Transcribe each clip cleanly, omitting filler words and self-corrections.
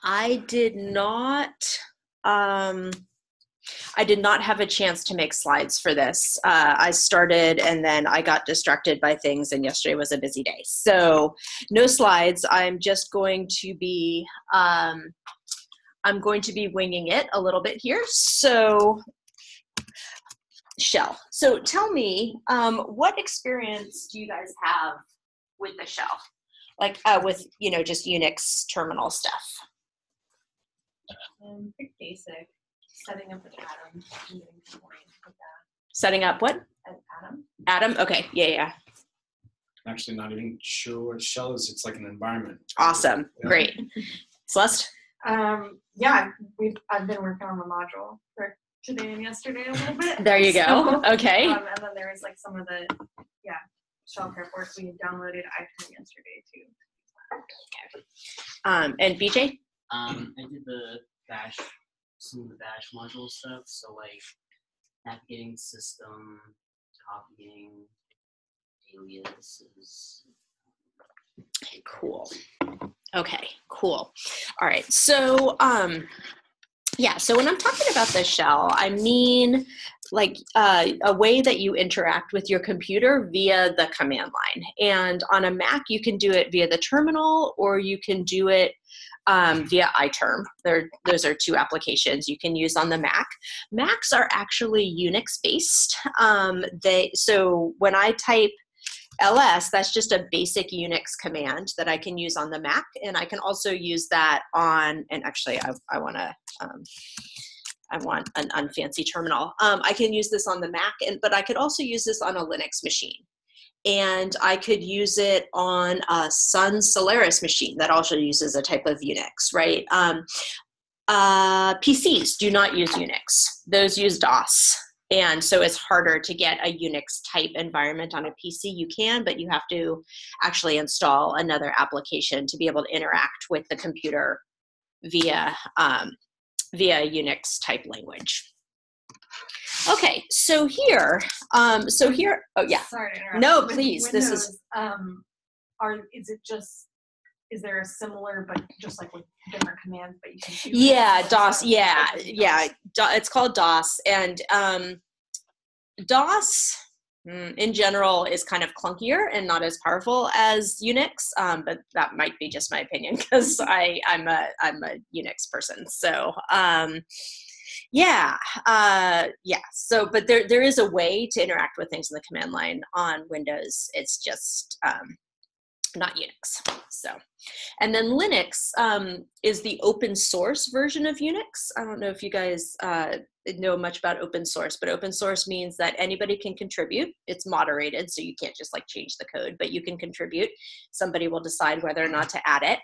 I did not. I did not have a chance to make slides for this. I started and then I got distracted by things, and yesterday was a busy day. So no slides. I'm just going to be, I'm going to be winging it a little bit here. So shell. So tell me, what experience do you guys have with the shell? Like with, you know, just Unix terminal stuff? Pretty basic. Setting up an atom. And getting going with that. Setting up what? An atom. Atom? Okay. Yeah. I'm actually not even sure what shell is. It's like an environment. Awesome. Yeah. Great. Celeste? Yeah, I've been working on the module for today and yesterday a little bit. There you go. So, okay. And then there was like some of the, shell prep work we downloaded item yesterday too. Okay. And BJ? I did the bash, some of the bash module stuff. So like navigating system, copying, aliases. Cool. Okay, cool. All right. So, yeah, so when I'm talking about the shell, I mean like a way that you interact with your computer via the command line. And on a Mac, you can do it via the terminal, or you can do it via iTerm. Those are two applications you can use on the Mac. Macs are actually Unix based. So when I type ls, that's just a basic Unix command that I can use on the Mac, and I can also use that on, and actually I want an unfancy terminal. I can use this on the Mac, but I could also use this on a Linux machine. And I could use it on a Sun Solaris machine that also uses a type of Unix, right? PCs do not use Unix. Those use DOS. And so it's harder to get a Unix type environment on a PC. You can, but you have to actually install another application to be able to interact with the computer via Unix type language. Okay, so here, oh yeah. Sorry to interrupt. No, please. Windows, this is. Is there a similar, but just like with different commands, but you can choose? Yeah, DOS. Yeah. It's called DOS, and DOS in general is kind of clunkier and not as powerful as Unix. But that might be just my opinion because I'm a Unix person. So. So, but there is a way to interact with things in the command line on Windows. It's just not Unix. So, and then Linux is the open source version of Unix. I don't know if you guys know much about open source, but open source means that anybody can contribute. It's moderated, so you can't just like change the code, but you can contribute. Somebody will decide whether or not to add it,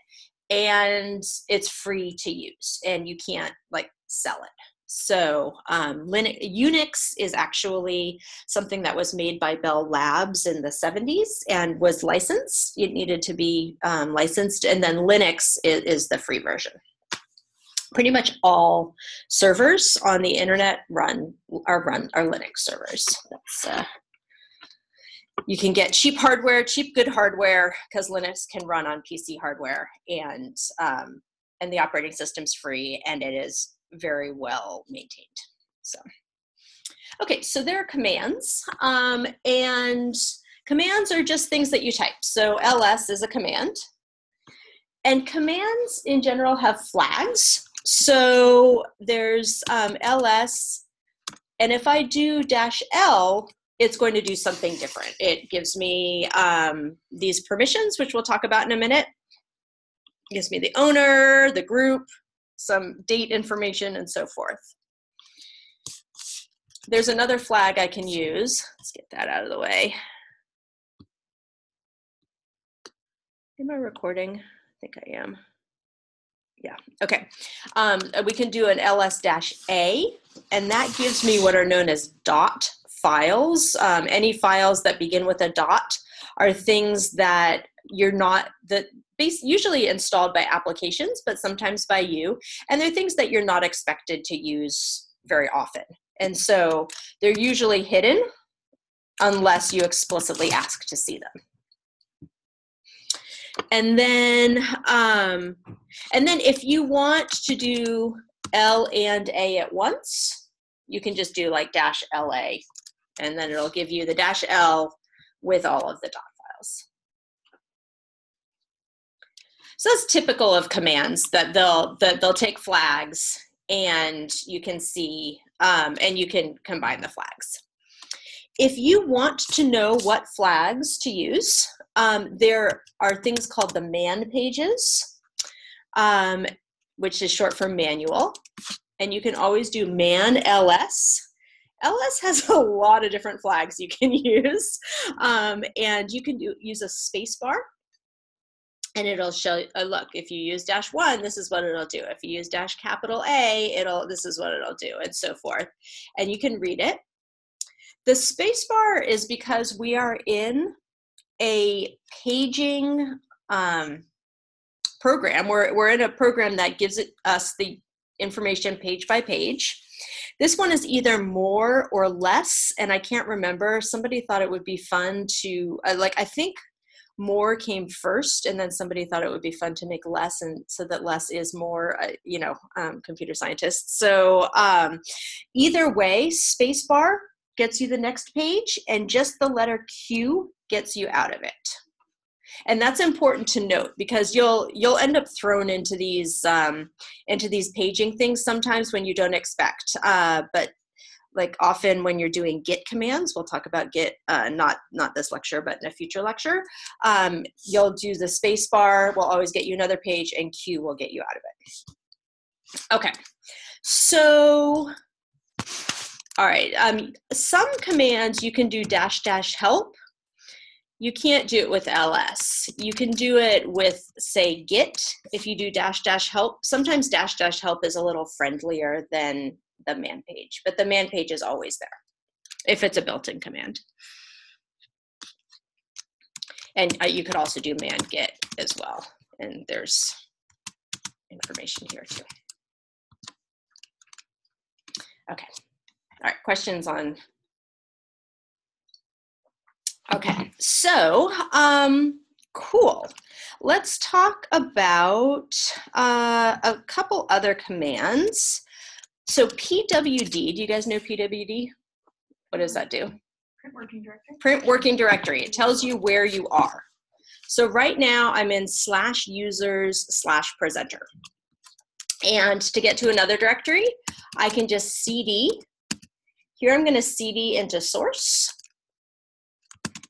and it's free to use, and you can't like sell it. So Unix is actually something that was made by Bell Labs in the 70s and was licensed. It needed to be licensed, and then Linux is the free version. Pretty much all servers on the internet are Linux servers. You can get cheap good hardware, because Linux can run on PC hardware, and the operating system's free, and it is very well maintained. So, okay, so there are commands, and commands are just things that you type. So ls is a command, and commands in general have flags. So there's ls, and if I do -l, it's going to do something different. It gives me these permissions, which we'll talk about in a minute. It gives me the owner, the group, some date information, and so forth. There's another flag I can use. Let's get that out of the way. Am I recording? I think I am. Yeah, okay. We can do an ls-a, and that gives me what are known as dot files. Any files that begin with a dot are things that usually installed by applications, but sometimes by you. And they're things that you're not expected to use very often. And so they're usually hidden unless you explicitly ask to see them. And then if you want to do L and A at once, you can just do like -LA, and then it'll give you the -L with all of the dot files. So that's typical of commands, that they'll take flags, and you can see, and you can combine the flags. If you want to know what flags to use, there are things called the man pages, which is short for manual, and you can always do man ls. LS has a lot of different flags you can use, and you can use a space bar, and it'll show you, look, if you use -1, this is what it'll do. If you use -A, this is what it'll do, and so forth. And you can read it. The space bar is because we are in a paging program. We're in a program that gives us the information page by page. This one is either more or less, and I can't remember. Somebody thought it would be fun to, I think more came first, and then somebody thought it would be fun to make less, and so that less is more, computer scientists. So either way, spacebar gets you the next page, and just the letter Q gets you out of it. And that's important to note, because you'll end up thrown into these paging things sometimes when you don't expect. But like often when you're doing Git commands, we'll talk about Git, not this lecture, but in a future lecture, you'll do the space bar will always get you another page, and Q will get you out of it. Okay, so, all right, some commands you can do --help. You can't do it with ls. You can do it with, say, git. If you do --help, sometimes --help is a little friendlier than the man page, but the man page is always there if it's a built-in command. And you could also do man git as well, and there's information here too. Okay, all right, questions on? Okay, so cool. Let's talk about a couple other commands. So PWD, do you guys know PWD? What does that do? Print working directory. Print working directory. It tells you where you are. So right now I'm in /users/presenter. And to get to another directory, I can just CD. Here I'm going to CD into source.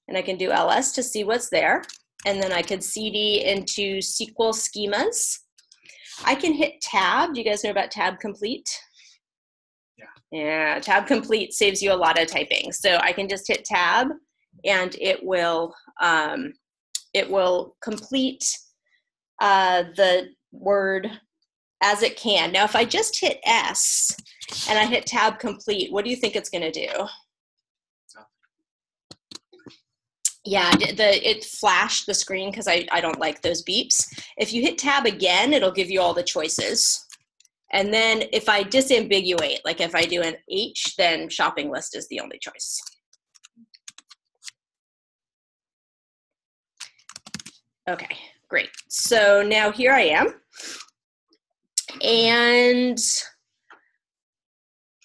And I can do ls to see what's there. And then I could CD into SQL schemas. I can hit tab. Do you guys know about tab complete? Yeah, tab complete saves you a lot of typing. So I can just hit tab, and it will complete the word as it can. Now, if I just hit S and I hit tab complete, what do you think it's going to do? Yeah, it flashed the screen because I don't like those beeps. If you hit tab again, it'll give you all the choices. And then if I disambiguate, like if I do an H, then shopping list is the only choice. Okay, great. So now here I am. And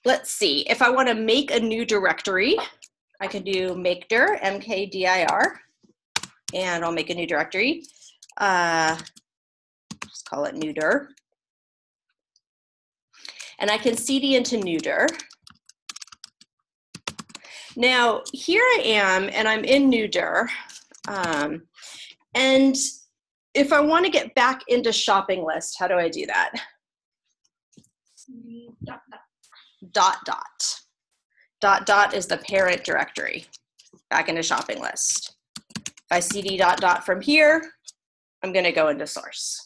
let's see, if I want to make a new directory, I can do makedir, mkdir, and I'll make a new directory. Just call it newdir. And I can cd into newdir. Now, here I am, and I'm in newdir. And if I want to get back into shopping list, how do I do that? Dot is the parent directory, back into shopping list. If I cd ... from here, I'm going to go into source.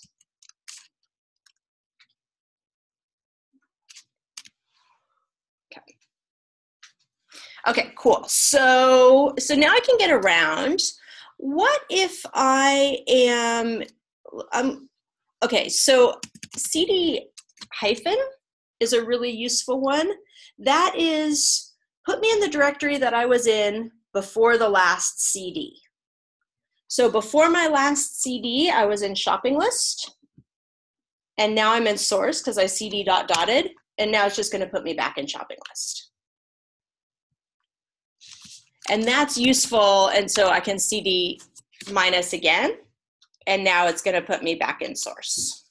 Okay, cool. So now I can get around. What if I am, okay, so CD hyphen is a really useful one. That is, put me in the directory that I was in before the last CD. So before my last CD, I was in shopping list. And now I'm in source because I CD dotted. And now it's just going to put me back in shopping list. And that's useful. And so I can CD minus again. And now it's going to put me back in source.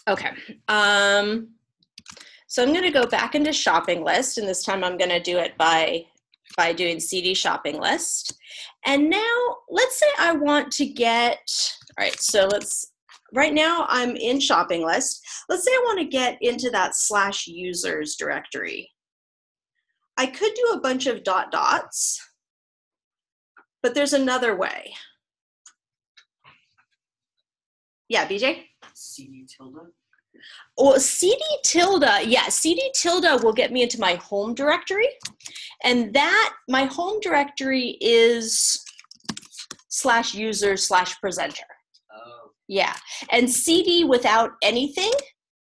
Okay. So I'm going to go back into shopping list. And this time I'm going to do it by doing CD shopping list. And now let's say I want to get, all right, so right now I'm in shopping list. Let's say I want to get into that /users directory. I could do a bunch of dots, but there's another way. Yeah, BJ? CD tilde? Well, CD tilde, yeah, CD tilde will get me into my home directory. And my home directory is /users/presenter. Oh. Yeah, and CD without anything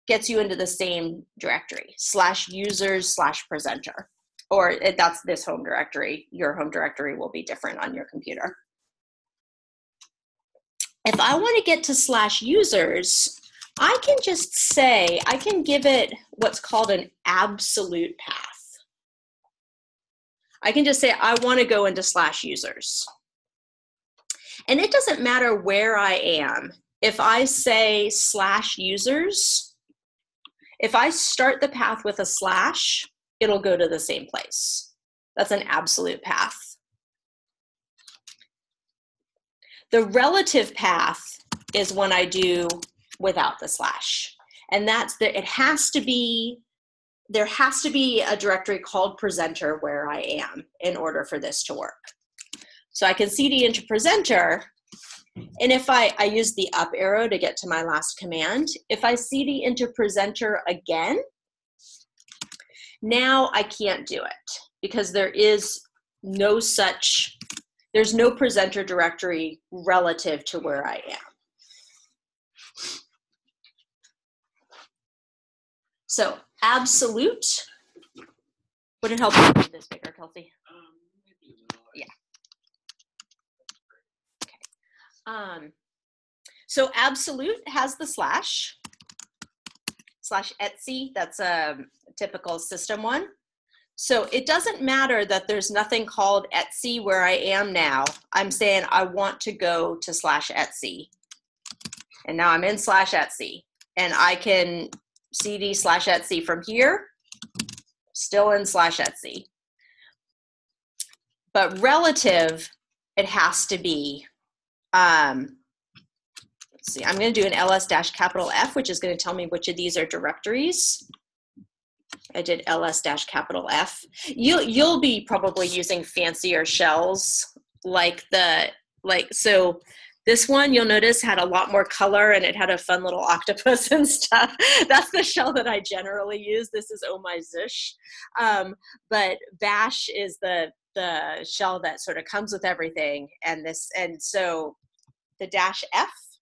gets you into the same directory, /users/presenter. Or that's this home directory. Your home directory will be different on your computer. If I want to get to /users, I can just say, I can give it what's called an absolute path. I can just say, I want to go into /users. And it doesn't matter where I am. If I say /users, if I start the path with a slash, it'll go to the same place. That's an absolute path. The relative path is when I do without the slash. And that's there has to be a directory called presenter where I am in order for this to work. So I can CD into presenter, and if I use the up arrow to get to my last command, if I CD into presenter again, now I can't do it because there's no presenter directory relative to where I am. So absolute, would it help you make this bigger, Kelsey? Yeah. Okay. So absolute has the /etc. That's a typical system one. So it doesn't matter that there's nothing called etc where I am now. I'm saying I want to go to /etc. And now I'm in /etc. And I can CD /etc from here, still in /etc. But relative, it has to be, let's see, I'm going to do an ls-F, which is going to tell me which of these are directories. I did ls-F. You'll be probably using fancier shells so this one you'll notice had a lot more color and it had a fun little octopus and stuff. That's the shell that I generally use. This is oh my zish. But bash is the shell that sort of comes with everything, and so the -F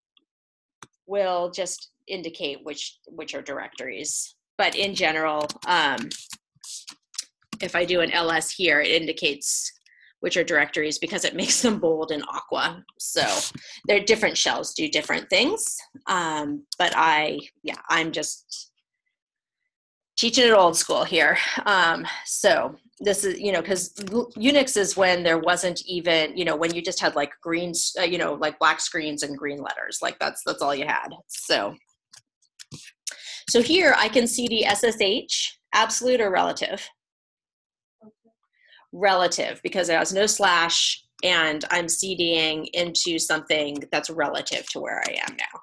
will just indicate which are directories. But in general, if I do an ls here, it indicates which are directories because it makes them bold and aqua. So they're different shells do different things. But I'm just teaching it old school here. So this is, because Unix is when there wasn't even, when you just had like greens, like black screens and green letters, like that's all you had. So here I can CD SSH, absolute or relative? Relative, because there has no slash and I'm CDing into something that's relative to where I am now.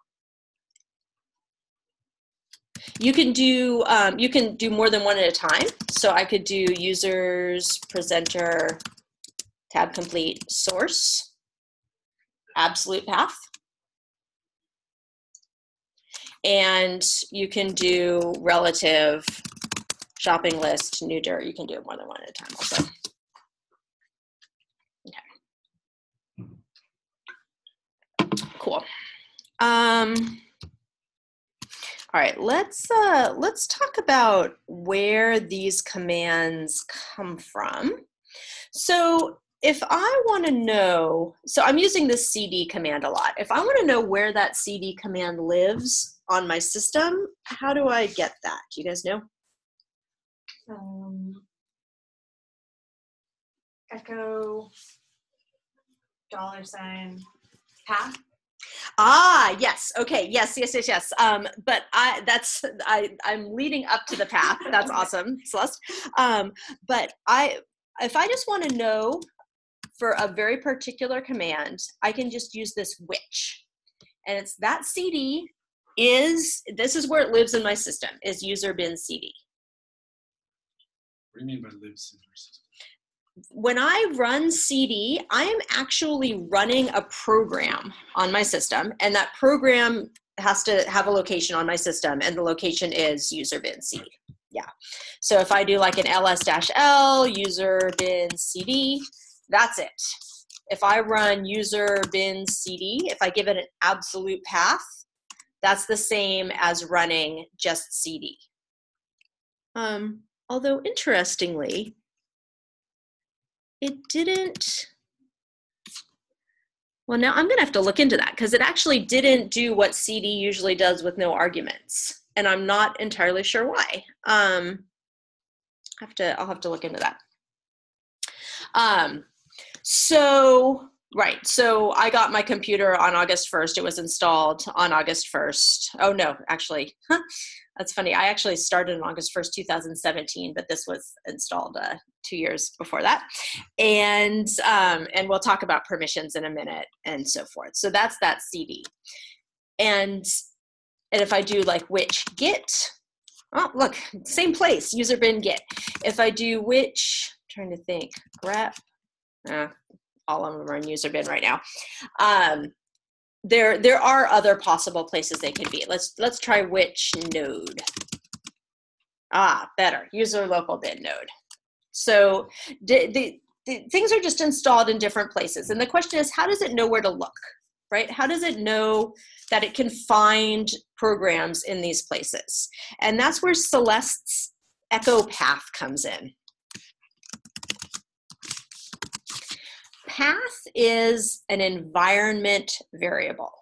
You can do more than one at a time. So I could do users, presenter, tab complete, source, absolute path. And you can do relative, shopping list, new dirt. You can do it more than one at a time also. Okay. Cool. All right, let's talk about where these commands come from. So if I want to know, so I'm using this cd command a lot. If I want to know where that cd command lives on my system, how do I get that? Do you guys know? Echo $ path. Ah, yes. Okay. Yes. But I'm leading up to the path. That's awesome, Celeste. But if I just want to know for a very particular command, I can just use this which, and it's that cd this is where it lives in my system, is user bin cd. What do you mean by lives in your system? When I run cd, I am actually running a program on my system, and that program has to have a location on my system, and the location is user bin cd. Yeah. So if I do like an ls-l user bin cd, that's it. If I run user bin cd, if I give it an absolute path, that's the same as running just cd. Although interestingly, it didn't, well, now I'm gonna have to look into that, because it actually didn't do what cd usually does with no arguments, and I'm not entirely sure why. I'll have to look into that. So I got my computer on August 1st. It was installed on August 1st. Oh no, actually, that's funny. I actually started on August 1st, 2017, but this was installed 2 years before that. And we'll talk about permissions in a minute and so forth. So that's that cd. And if I do like which git, oh, look, same place, user bin git. If I do which, I'm trying to think, grep, all of them are in user bin right now. There are other possible places they could be. Let's try which node. Better, user local bin node. So the things are just installed in different places. And the question is, how does it know where to look, right? How does it know that it can find programs in these places? And that's where Celeste's echo path comes in. Path is an environment variable.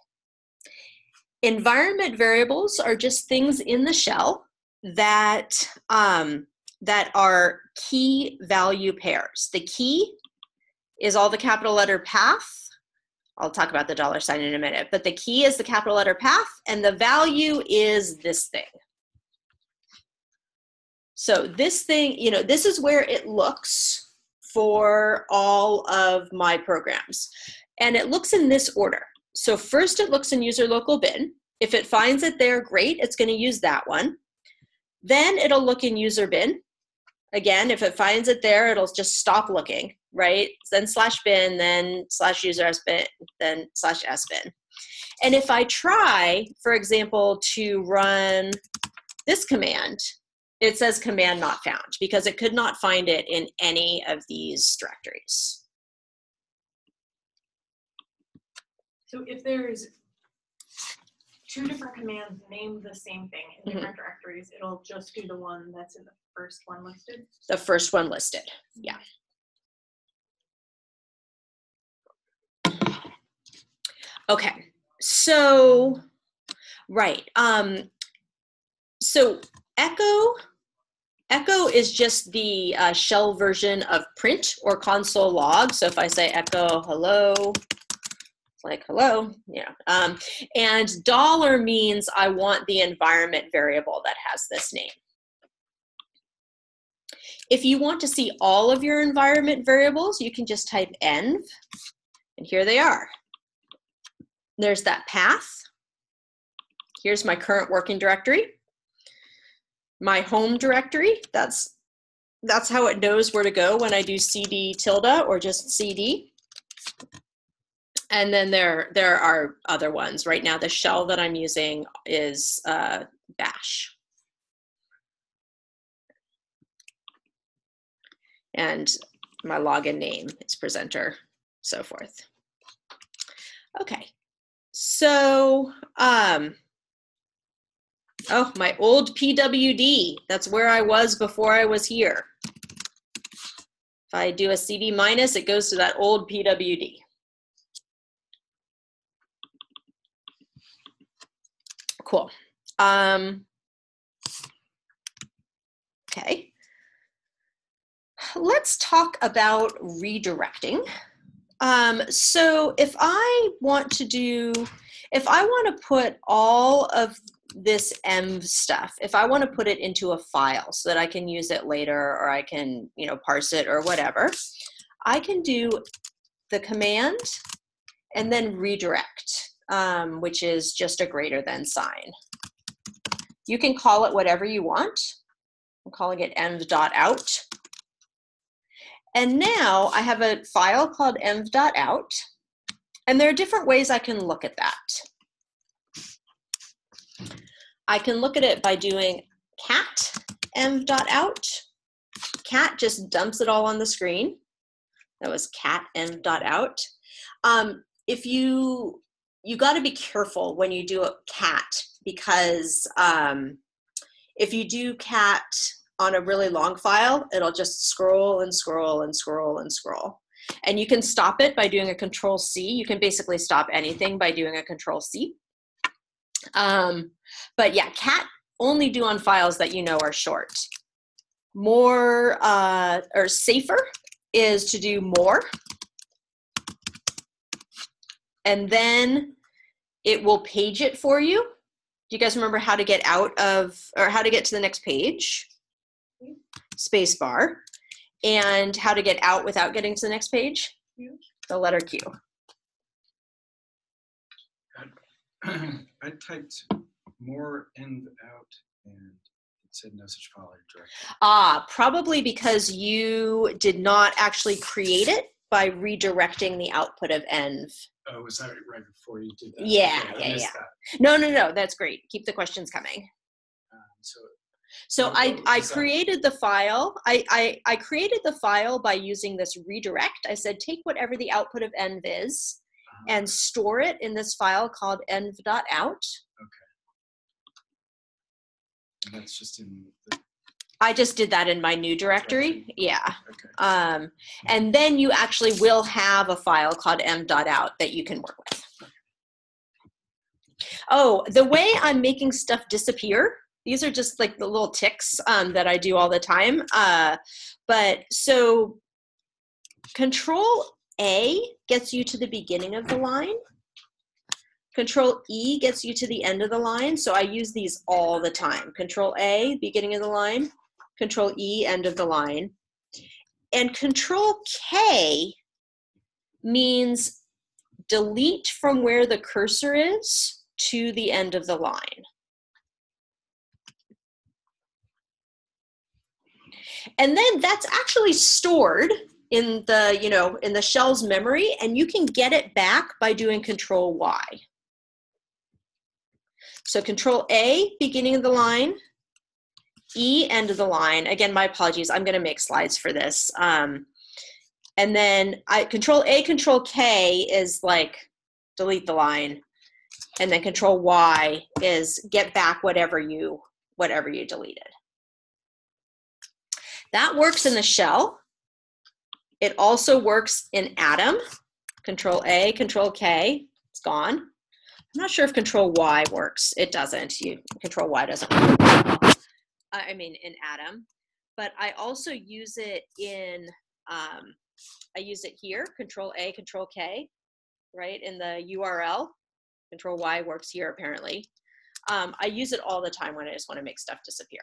Environment variables are just things in the shell that are key value pairs. The key is all the capital letter path. I'll talk about the $ in a minute, but the key is the capital letter path, and the value is this thing. So this thing, this is where it looks for all of my programs. And it looks in this order. So first it looks in user local bin. If it finds it there, great, it's going to use that one. Then it'll look in user bin. Again, if it finds it there, it'll just stop looking, right? Then /bin, then /user sbin, then /sbin. And if I try, for example, to run this command, it says command not found, because it could not find it in any of these directories. So if there's 2 different commands named the same thing in different directories, it'll just do the one that's in the first one listed? The first one listed, yeah. Okay, so, right. So Echo is just the shell version of print or console log. So if I say echo hello, it's like hello, yeah. And $ means I want the environment variable that has this name. If you want to see all of your environment variables, you can just type env, and here they are. There's that path. Here's my current working directory. My home directory, that's how it knows where to go when I do cd tilde or just cd. And then there are other ones. Right now, the shell that I'm using is bash. And my login name is presenter, so forth. Okay, so, oh, my old PWD, that's where I was before I was here. If I do a CD minus, it goes to that old PWD. Cool. Okay. Let's talk about redirecting. So if I want to put all of this env stuff, if I want to put it into a file so that I can use it later, or I can, parse it or whatever, I can do the command and then redirect, which is just a greater than sign. You can call it whatever you want. I'm calling it env.out. And now I have a file called env.out, and there are different ways I can look at that. I can look at it by doing cat env.out. Cat just dumps it all on the screen. That was cat env.out. If you got to be careful when you do a cat, because if you do cat on a really long file, it'll just scroll and scroll and scroll and scroll. And you can stop it by doing a Control-C. You can basically stop anything by doing a Control-C. But yeah, cat only do on files that are short. More or safer is to do more. And then it will page it for you. Do you guys remember how to get out of, or how to get to the next page? Spacebar. And how to get out without getting to the next page? The letter Q. I typed more env out and it said no such file redirected. Probably because you did not actually create it by redirecting the output of env. Oh, was that right before you did that? Yeah, okay, yeah. That. No, that's great. Keep the questions coming. So I created the file. I created the file by using this redirect. I said, take whatever the output of env is and store it in this file called env.out. Okay. And that's just in the... I just did that in my new directory. Yeah. Okay. And then you actually will have a file called env.out that you can work with. Oh, the way I'm making stuff disappear, these are just like the little ticks that I do all the time. But so Control A gets you to the beginning of the line. Control E gets you to the end of the line. So I use these all the time. Control A, beginning of the line. Control E, end of the line. And Control K means delete from where the cursor is to the end of the line. And then that's actually stored in the, in the shell's memory, and you can get it back by doing Control Y. So Control A, beginning of the line, E, end of the line. Again, my apologies, I'm gonna make slides for this. And then Control A, Control K is like delete the line. And then Control Y is get back whatever you deleted. That works in the shell. It also works in Atom. Control A, Control K, it's gone. I'm not sure if Control Y works. It doesn't. Control Y doesn't work. I mean, in Atom. But I also use it in, I use it here, Control A, Control K, right, in the URL. Control Y works here, apparently. I use it all the time when I just want to make stuff disappear.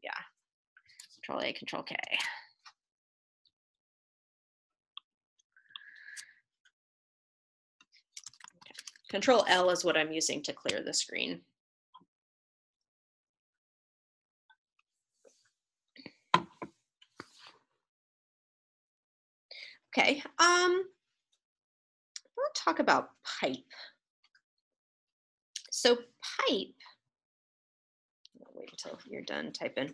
Yeah. Control A, Control K. Okay. Control L is what I'm using to clear the screen. Okay, I want to talk about pipe. So pipe, I'll wait until you're done typing.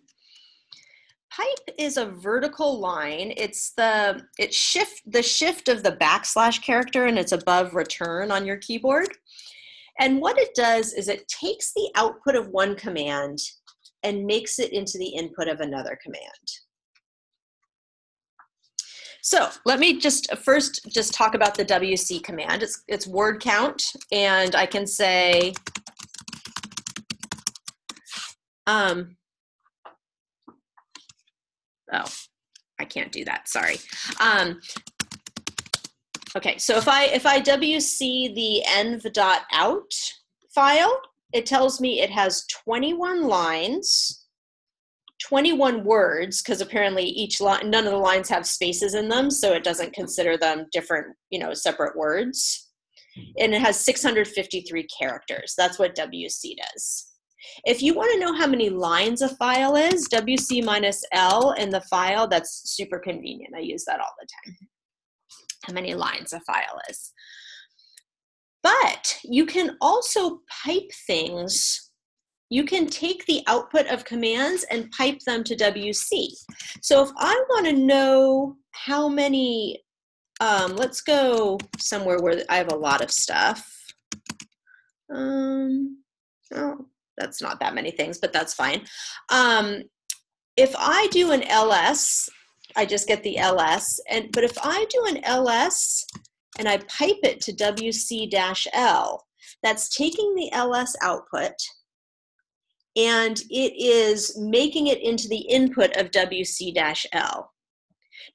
Pipe is a vertical line. It's the shift of the backslash character, and it's above return on your keyboard. And what it does is it takes the output of one command and makes it into the input of another command. So let me just first just talk about the WC command. It's word count, and I can say, oh, I can't do that, sorry. Okay, so if I WC the env.out file, it tells me it has 21 lines, 21 words, because apparently each line, none of the lines have spaces in them, so it doesn't consider them different, separate words. And it has 653 characters. That's what WC does. If you want to know how many lines a file is, WC minus L in the file, that's super convenient. I use that all the time. How many lines a file is. But you can also pipe things. You can take the output of commands and pipe them to WC. So if I want to know how many, let's go somewhere where I have a lot of stuff. Oh, that's not that many things, but that's fine. If I do an ls, I just get the ls, but if I do an ls and I pipe it to WC-L, that's taking the ls output and it is making it into the input of WC-L.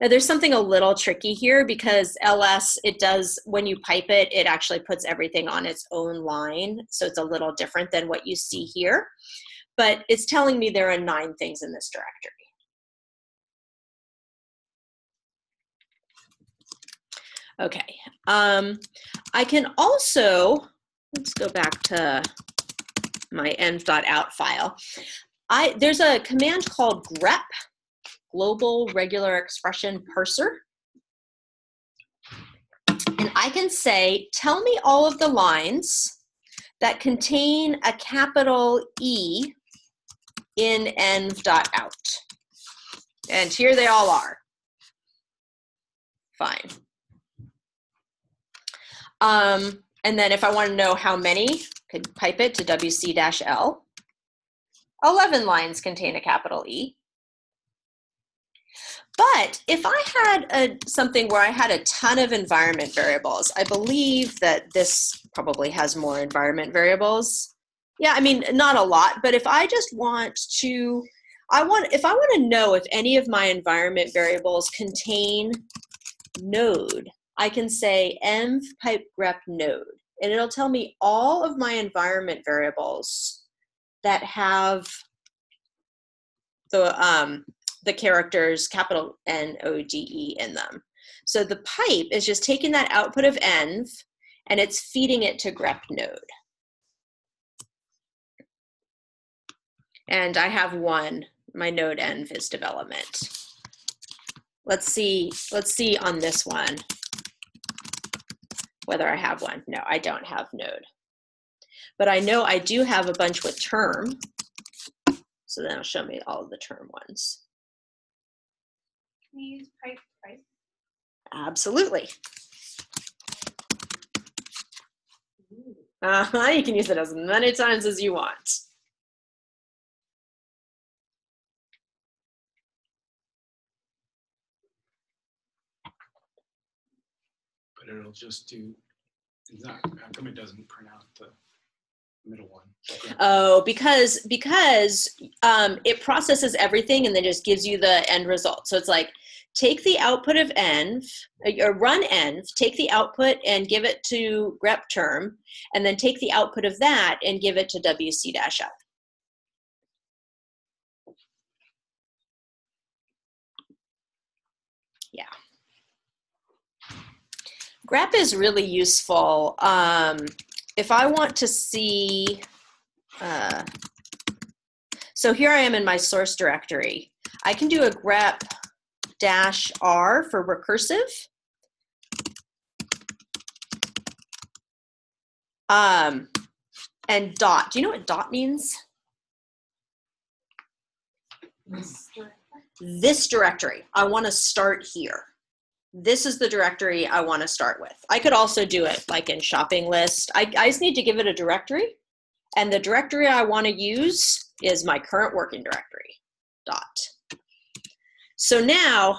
Now there's something a little tricky here because ls, it does, when you pipe it, it actually puts everything on its own line. So it's a little different than what you see here, but it's telling me there are 9 things in this directory. Okay, I can also, let's go back to my env.out file. There's a command called grep, Global Regular Expression Parser. And I can say, tell me all of the lines that contain a capital E in env.out. And here they all are. Fine. And then if I want to know how many, I could pipe it to WC-L. 11 lines contain a capital E. But if I had something where I had a ton of environment variables, I believe that this probably has more environment variables. Yeah, I mean, not a lot, but if I just want to, if I want to know if any of my environment variables contain node, I can say env pipe grep node, and it'll tell me all of my environment variables that have the characters capital N-O-D-E in them. So the pipe is just taking that output of env and it's feeding it to grep node. And I have one, my node env is development. Let's see on this one whether I have one. No, I don't have node. But I know I do have a bunch with term. So then it'll show me all of the term ones. Can you use pipe twice? Absolutely. You can use it as many times as you want. But it'll just do, how come it doesn't print out the middle one? Oh, because it processes everything and then just gives you the end result. So it's like, take the output of env, or run env, take the output and give it to grep term, and then take the output of that and give it to WC-L. Yeah. Grep is really useful. If I want to see, so here I am in my source directory. I can do a grep -r for recursive. And dot. Do you know what dot means? This directory. I want to start here. This is the directory I want to start with. I could also do it like in shopping list. I just need to give it a directory. And the directory I want to use is my current working directory, dot. So now,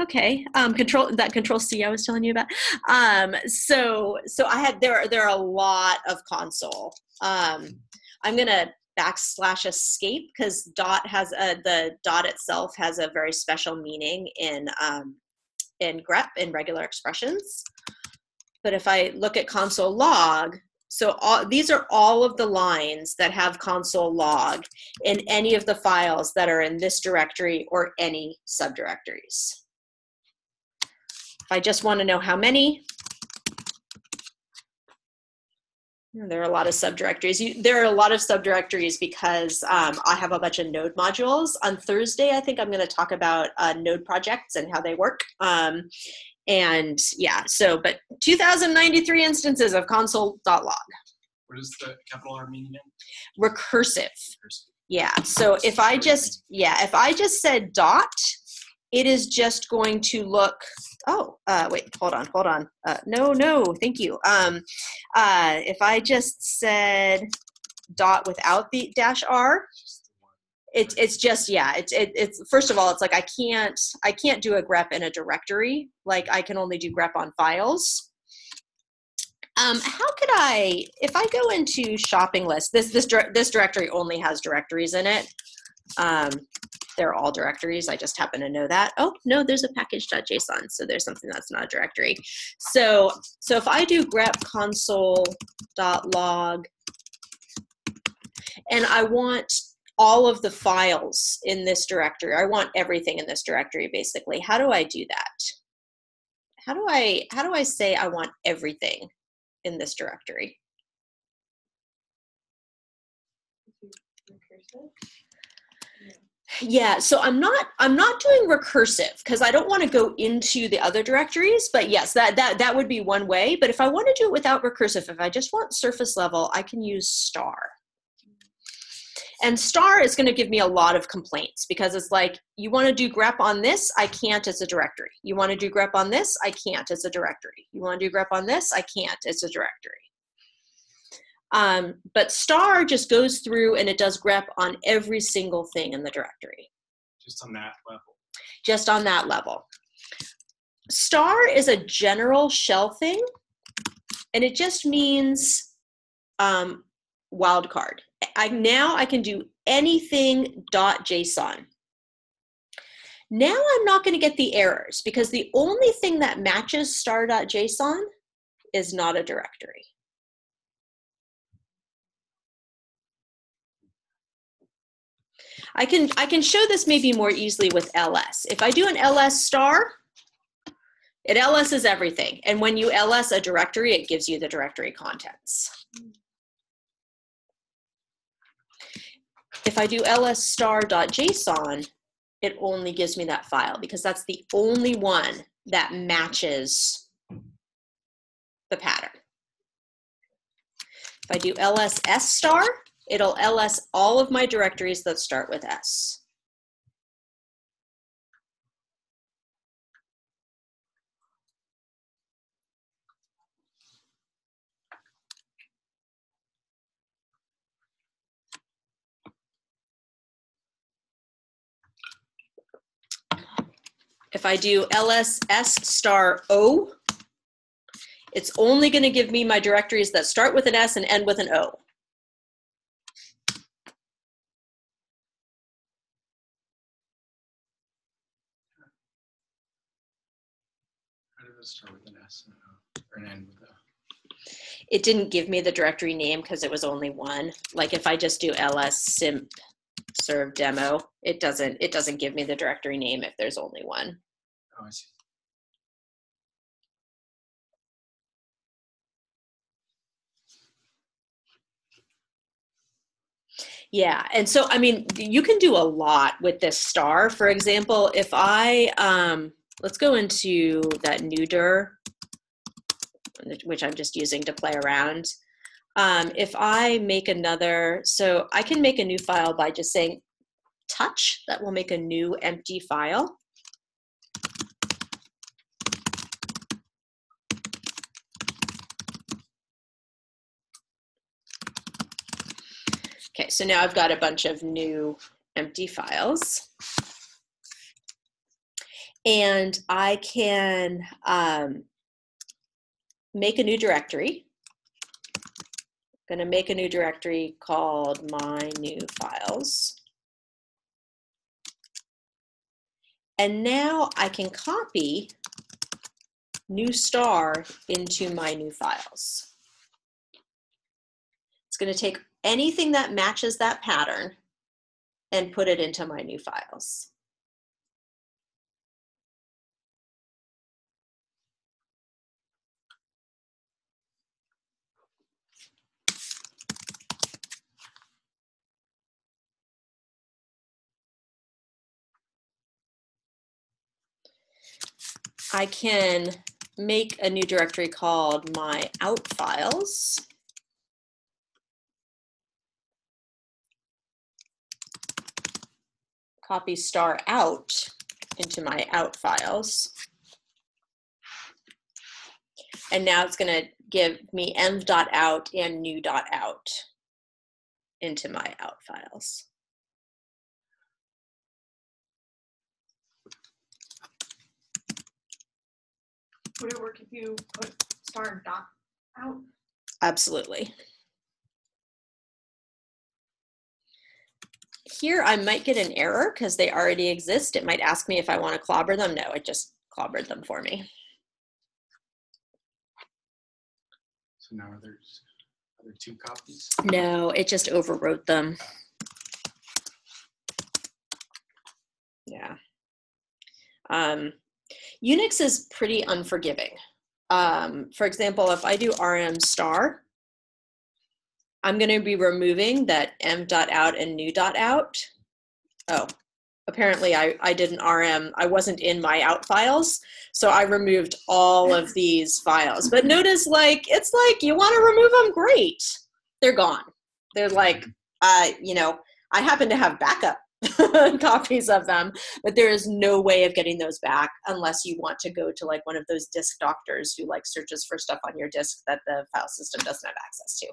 okay, control C I was telling you about. So there are a lot of console. I'm gonna backslash escape because the dot itself has a very special meaning in grep, in regular expressions. But if I look at console log, so these are all of the lines that have console log in any of the files that are in this directory or any subdirectories. If I just want to know how many, there are a lot of subdirectories. There are a lot of subdirectories because I have a bunch of node modules. On Thursday, I think I'm going to talk about node projects and how they work. And yeah, but 2093 instances of console.log. What is the capital R mean again? Recursive. Yeah, so if I just said dot, it is just going to look, wait, hold on. No, thank you. If I just said dot without the -r, it's just, yeah, it's first of all, it's like I can't do a grep in a directory. Like I can only do grep on files. How could I, if I go into shopping list, this directory only has directories in it. They're all directories. I just happen to know that. Oh no, there's a package.json, so there's something that's not a directory. So if I do grep console.log, and I want all of the files in this directory, I want everything in this directory basically. How do I do that? How do I say I want everything in this directory? Yeah, so I'm not doing recursive because I don't want to go into the other directories, but yes, that would be one way. But if I want to do it without recursive, if I just want surface level, I can use star. And star is going to give me a lot of complaints because it's like, you want to do grep on this, I can't, it's a directory. You want to do grep on this, I can't, it's a directory. You want to do grep on this, I can't, it's a directory. But star just goes through and it does grep on every single thing in the directory. Just on that level. Just on that level. Star is a general shell thing, and it just means wildcard. Now I can do anything .json. Now I'm not going to get the errors because the only thing that matches star.json is not a directory. I can show this maybe more easily with ls. If I do an ls star, it ls is everything. And when you ls a directory, it gives you the directory contents. If I do ls star.json, it only gives me that file because that's the only one that matches the pattern. If I do ls s star, it'll ls all of my directories that start with S. If I do ls s star O, it's only going to give me my directories that start with an S and end with an O. How did it start with an S and O, or an N with a? It didn't give me the directory name because it was only one. Like if I just do ls simp serve demo, it doesn't give me the directory name if there's only one. Oh, I see. Yeah, and so, I mean, you can do a lot with this star. For example, if I, let's go into that new dir, which I'm just using to play around. If I make another, so I can make a new file by just saying touch, that will make a new empty file. Okay, so now I've got a bunch of new empty files. And I can make a new directory. I'm going to make a new directory called my new files. And now I can copy new star into my new files. It's going to take anything that matches that pattern and put it into my new files. I can make a new directory called my out files. Copy star out into my out files. And now it's going to give me env.out and new.out into my out files. Would it work if you put star dot out? Absolutely. Here I might get an error because they already exist. It might ask me if I want to clobber them. No, it just clobbered them for me. So now are there 2 copies? No, it just overwrote them. Yeah. Unix is pretty unforgiving. For example, if I do rm star, I'm going to be removing that m.out and new.out. Oh, apparently I did an rm. I wasn't in my out files, so I removed all of these files. But notice, like, it's like you want to remove them, great. They're gone. They're like, you know, I happen to have backup copies of them, but there is no way of getting those back unless you want to go to like one of those disk doctors who like searches for stuff on your disk that the file system doesn't have access to.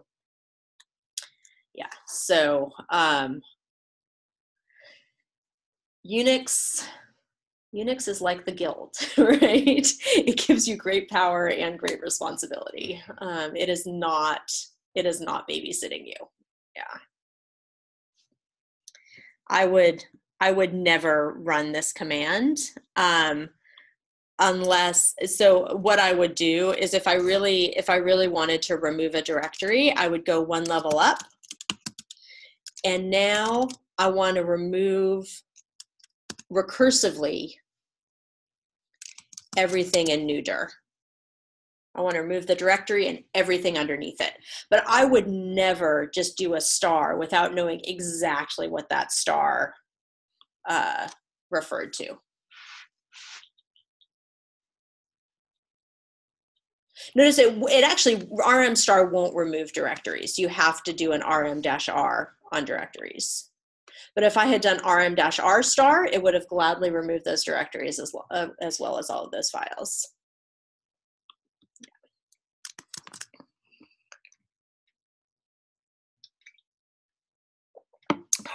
Yeah, so Unix is like the guild, right? It gives you great power and great responsibility. It is not babysitting you. Yeah. I would never run this command unless, so what I would do is if I really wanted to remove a directory, I would go one level up. And now I want to remove recursively everything in newdir. I want to remove the directory and everything underneath it. But I would never just do a star without knowing exactly what that star referred to. Notice it actually, rm star won't remove directories. You have to do an rm-r on directories. But if I had done rm-r star, it would have gladly removed those directories as well as all of those files.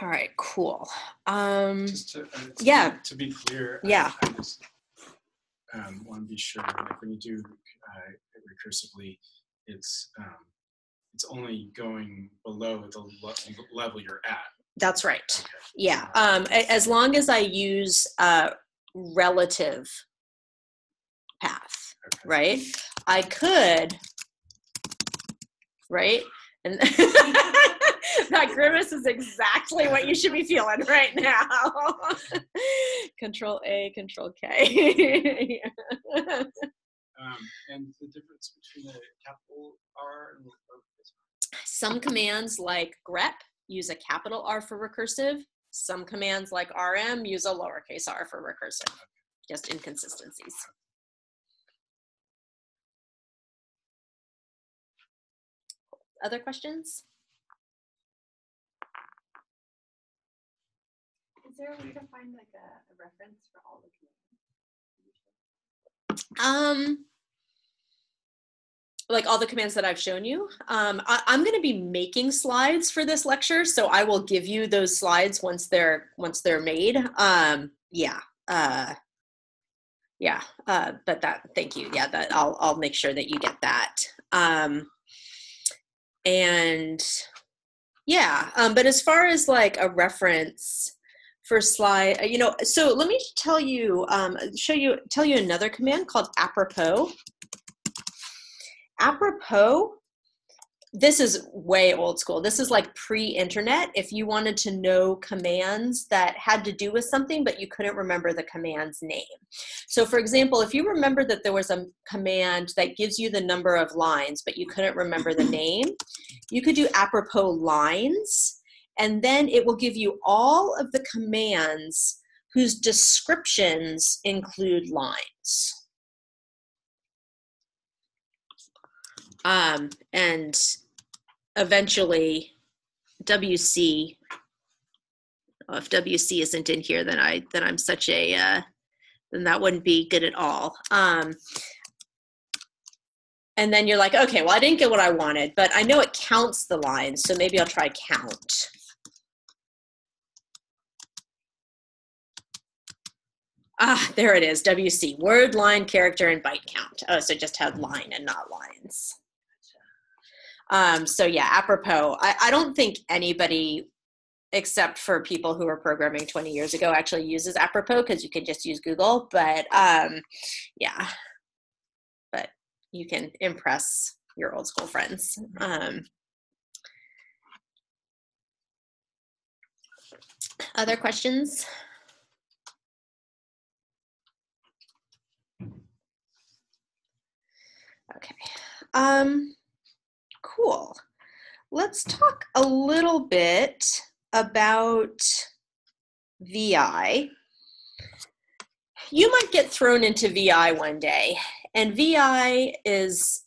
All right, cool. Just yeah. To be clear, yeah. I just want to be sure, like when you do it recursively, it's only going below the level you're at. That's right. Okay. Yeah. As long as I use relative path, okay. Right? I could, right? And that grimace is exactly what you should be feeling right now. Control A, Control K. And the difference between a capital R and lowercase r? Some commands like grep use a capital R for recursive. Some commands like rm use a lowercase r for recursive. Just inconsistencies. Other questions? Is there a way to find like a reference for all the commands? Like all the commands that I've shown you. I'm going to be making slides for this lecture, so I will give you those slides once they're made. Yeah. Yeah, but thank you. Yeah, that I'll make sure that you get that. And yeah, but as far as like a reference for slide, so let me tell you, tell you another command called apropos. Apropos, this is way old school. This is like pre-internet. If you wanted to know commands that had to do with something, but you couldn't remember the command's name. So for example, if you remember that there was a command that gives you the number of lines, but you couldn't remember the name, you could do apropos lines, and then it will give you all of the commands whose descriptions include lines. And eventually WC, if WC isn't in here, then I'm such a, then that wouldn't be good at all. And then you're like, okay, well, I didn't get what I wanted, but I know it counts the lines, so maybe I'll try count. There it is, WC, word, line, character, and byte count. Oh, so it just had line and not lines. So yeah, apropos, I don't think anybody, except for people who were programming 20 years ago, actually uses apropos, because you can just use Google, but yeah, but you can impress your old school friends. Other questions? Okay. Cool. Let's talk a little bit about VI. You might get thrown into VI one day, and VI is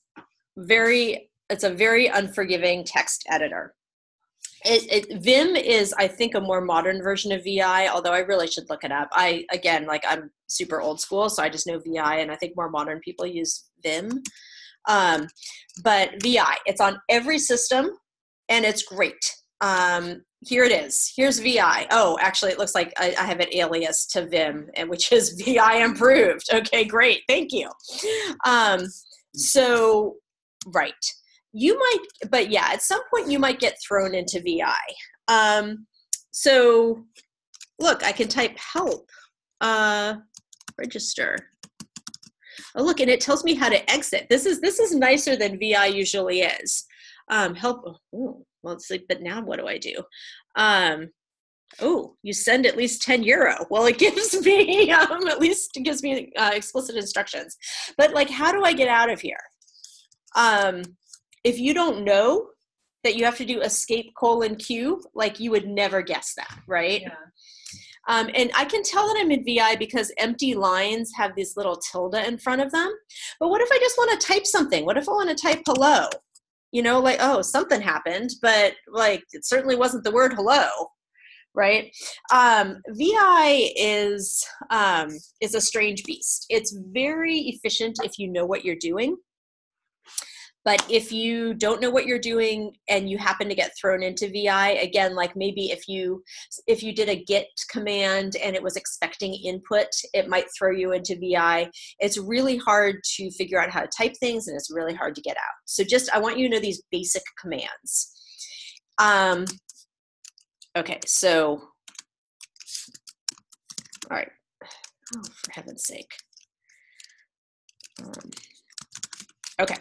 it's a very unforgiving text editor. Vim is, I think, a more modern version of VI, although I really should look it up. Again, like I'm super old school, so I just know VI, and I think more modern people use Vim. But VI, it's on every system, and it's great. Here it is. Here's VI. Oh, actually, it looks like I have an alias to Vim, which is VI improved. Okay, great. Thank you. So, right. You might, but yeah, at some point you might get thrown into VI. So, look, I can type help, register. Oh, look, and it tells me how to exit. This is nicer than VI usually is. Help. Oh, well, let's see. But now what do I do? Oh, you send at least 10 euro. Well, it gives me at least it gives me explicit instructions. But like, how do I get out of here? If you don't know that you have to do escape:Q, like you would never guess that, right? Yeah. And I can tell that I'm in VI because empty lines have this little tilde in front of them. But what if I just want to type something? What if I want to type hello? You know, like, oh, something happened, but like it certainly wasn't the word hello, right? VI is a strange beast. It's very efficient if you know what you're doing. But if you don't know what you're doing and you happen to get thrown into VI, again, like maybe if you did a get command and it was expecting input, it might throw you into VI. It's really hard to figure out how to type things, and it's really hard to get out. So I want you to know these basic commands. Okay, so, all right. Oh, for heaven's sake. Okay,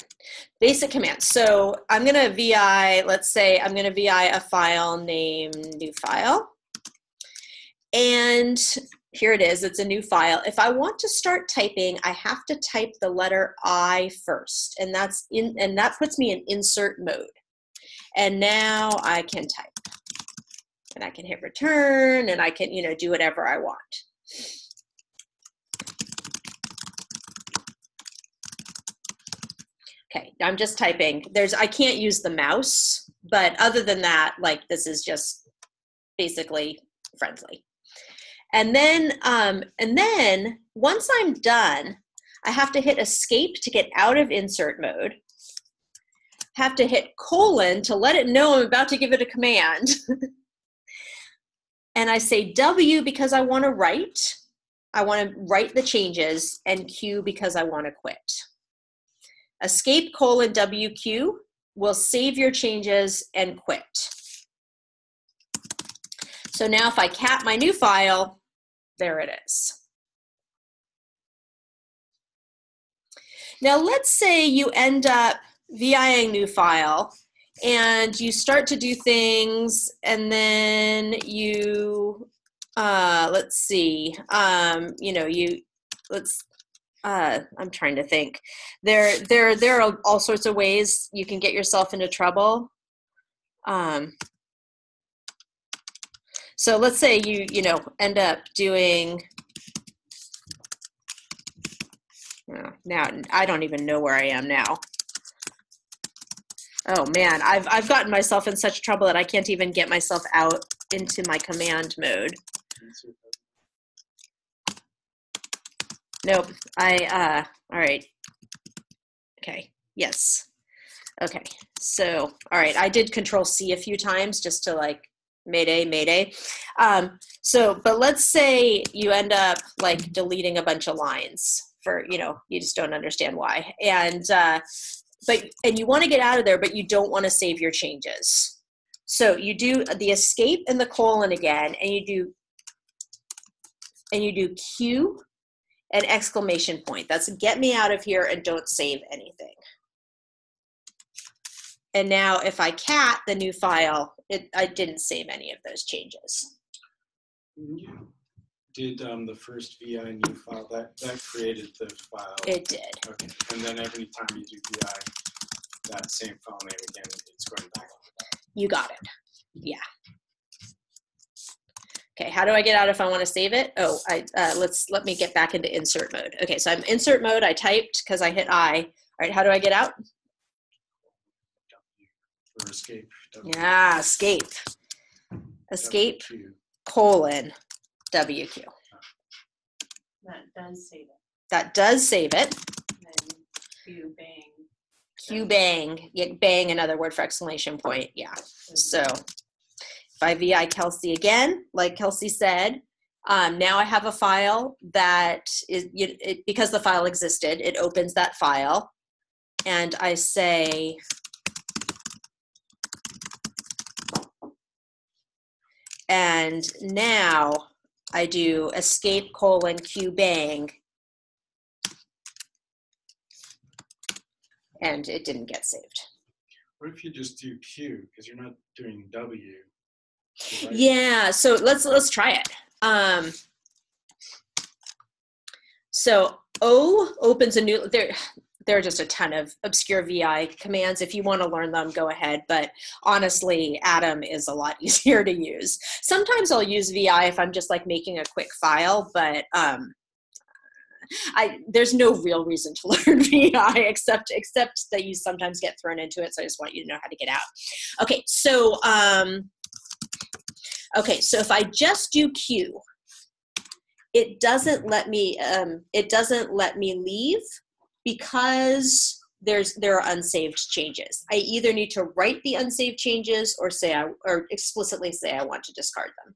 basic commands. So I'm going to VI, let's say I'm going to VI a file named new file. And here it is, it's a new file. If I want to start typing, I have to type the letter I first, and that puts me in insert mode. And now I can type. And I can hit return, and I can, do whatever I want. Okay, I'm just typing. I can't use the mouse, but other than that, like this is just basically friendly. And then once I'm done, I have to hit escape to get out of insert mode. Have to hit colon to let it know I'm about to give it a command. And I say W because I want to write. I want to write the changes, and Q because I want to quit. Escape :WQ will save your changes and quit. So now if I cat my new file, there it is. Now let's say you end up VIing new file and you start to do things, and then you, let's see, you know, I'm trying to think. There are all sorts of ways you can get yourself into trouble. So let's say you know, end up doing, now I don't even know where I am now. Oh man, I've gotten myself in such trouble that I can't even get myself out into my command mode. Nope. All right. Okay. Yes. Okay. So, all right. I did Control C a few times just to like Mayday, Mayday. So, but let's say you end up like deleting a bunch of lines for, you know, you just don't understand why. And, and you want to get out of there, but you don't want to save your changes. So you do the escape and the colon again, and you do Q and exclamation point. That's get me out of here and don't save anything. And now if I cat the new file, I didn't save any of those changes. When you did the first VI new file, that created the file? It did. Okay, and then every time you do VI, that same file name again, it's going back. You got it. Yeah. Okay, how do I get out if I want to save it? Oh, let me get back into insert mode. Okay, so I'm insert mode. I typed because I hit I. All right, how do I get out? Or escape. Yeah, escape. Escape WQ. colon WQ. That does save it. That does save it. And then Q bang. Q bang. Yeah, bang, another word for exclamation point. Yeah. So if I VI Kelsey again, like Kelsey said, now I have a file that is, because the file existed, it opens that file. And I say, and now I do escape colon Q bang, and it didn't get saved. What if you just do Q, because you're not doing W? Right? Yeah, so let's try it. So O opens a new, there are just a ton of obscure VI commands. If you want to learn them, go ahead. But honestly, Atom is a lot easier to use. Sometimes I'll use VI if I'm just like making a quick file, but there's no real reason to learn VI except that you sometimes get thrown into it. So I just want you to know how to get out. Okay, so if I just do Q, it doesn't let me leave because there are unsaved changes. I either need to write the unsaved changes or explicitly say I want to discard them.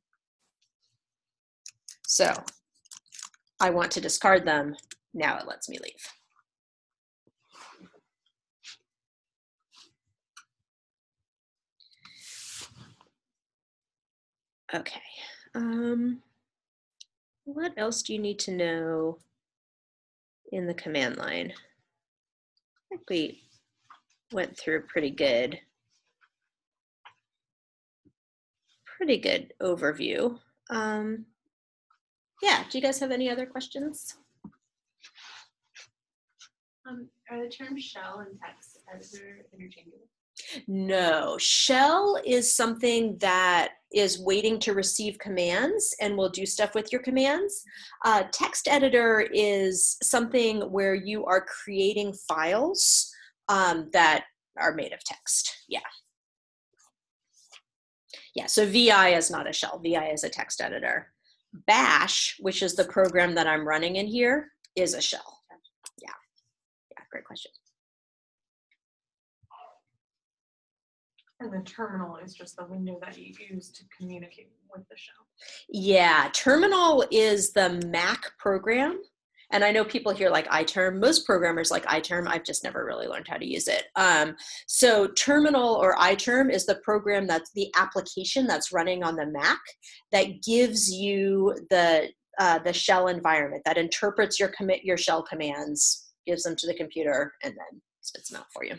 So I want to discard them. Now it lets me leave. Okay. What else do you need to know in the command line? I think we went through a pretty good overview. Yeah, do you guys have any other questions? Are the terms shell and text editor interchangeable? No, shell is something that is waiting to receive commands and will do stuff with your commands. Text editor is something where you are creating files that are made of text. Yeah. Yeah, so VI is not a shell. VI is a text editor. Bash, which is the program that I'm running in here, is a shell. Yeah, yeah, great question. And the terminal is just the window that you use to communicate with the shell. Yeah, terminal is the Mac program. And I know people here like iTerm. Most programmers like iTerm. I've just never really learned how to use it. So terminal or iTerm is the program that's the application that's running on the Mac that gives you the shell environment that interprets your shell commands, gives them to the computer, and then spits them out for you.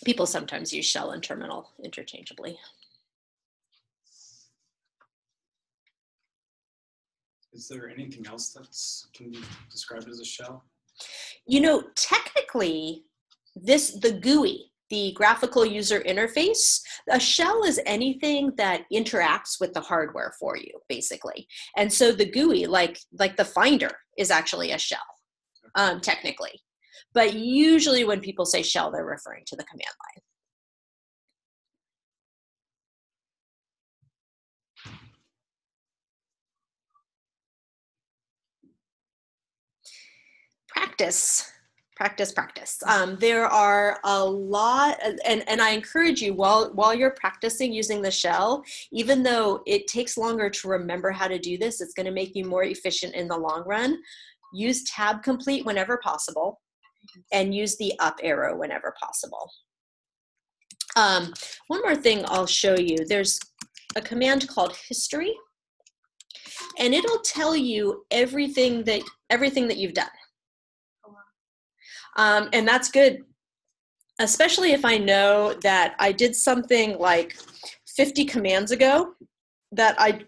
People sometimes use shell and terminal interchangeably. Is there anything else that can be described as a shell? You know, technically, the GUI, the graphical user interface, a shell is anything that interacts with the hardware for you, basically. And so the GUI, like the Finder, is actually a shell, technically. But usually when people say shell, they're referring to the command line. Practice. There are a lot, and I encourage you while you're practicing using the shell, even though it takes longer to remember how to do this, it's going to make you more efficient in the long run. Use tab complete whenever possible, and use the up arrow whenever possible. One more thing I'll show you. There's a command called history, and it'll tell you everything that you've done. And that's good, especially if I know that I did something like 50 commands ago that I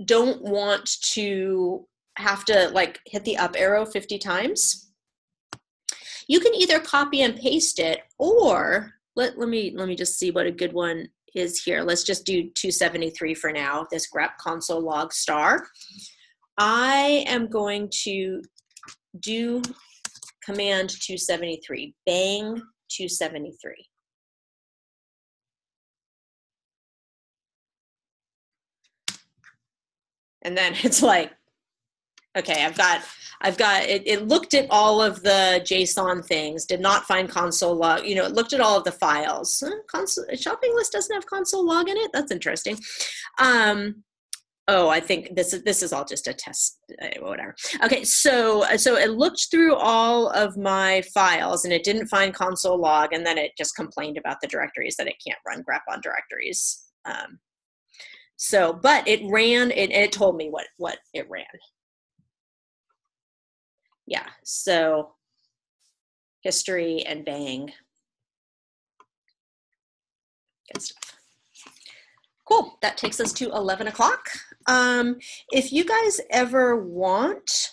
don't want to have to like hit the up arrow 50 times. You can either copy and paste it, or let me just see what a good one is here. Let's just do 273 for now, this grep console log star. I am going to do command 273, bang 273. And then it's like, okay, I've got it. It looked at all of the JSON things, did not find console log. You know, it looked at all of the files. Shopping list doesn't have console log in it. That's interesting. Oh, I think this is all just a test, whatever. Okay, so it looked through all of my files and it didn't find console log, and then it just complained about the directories that it can't run grep on directories. But it ran, it told me what it ran. Yeah, so history and bang. Good stuff. Cool, that takes us to 11 o'clock. If you guys ever want